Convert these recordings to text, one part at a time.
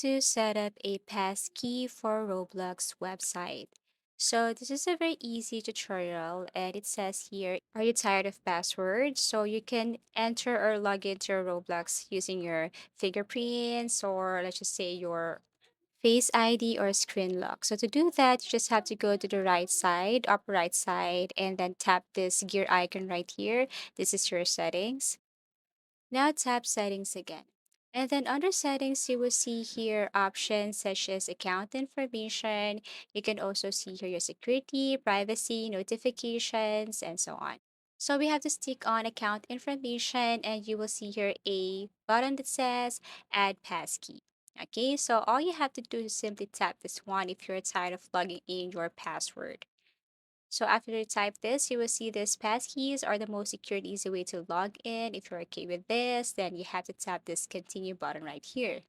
To set up a passkey for Roblox website. So this is a very easy tutorial and it says here, are you tired of passwords? So you can enter or log into your Roblox using your fingerprints or let's just say your Face ID or screen lock. So to do that, you just have to go to the right side, upper right side, and then tap this gear icon right here. This is your settings. Now tap settings again. And then under settings, you will see here options such as account information. You can also see here your security, privacy, notifications, and so on. So we have to stick on account information and you will see here a button that says add passkey. Okay, so all you have to do is simply tap this one if you're tired of logging in your password. So after you type this, you will see this passkeys are the most secure and easy way to log in. If you're okay with this, then you have to tap this continue button right here.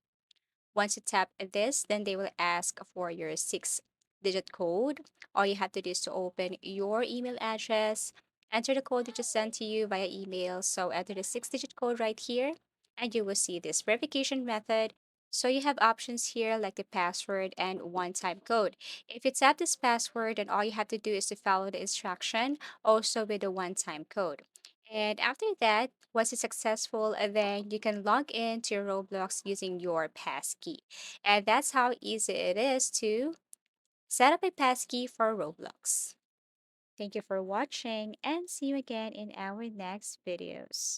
Once you tap this, then they will ask for your 6-digit code. All you have to do is to open your email address, enter the code they just sent to you via email. So enter the 6-digit code right here, and you will see this verification method. So you have options here like the password and one-time code. If you tap this password, then all you have to do is to follow the instruction, also with the one-time code. And after that, once it's successful, then you can log in to your Roblox using your passkey. And that's how easy it is to set up a passkey for Roblox. Thank you for watching and see you again in our next videos.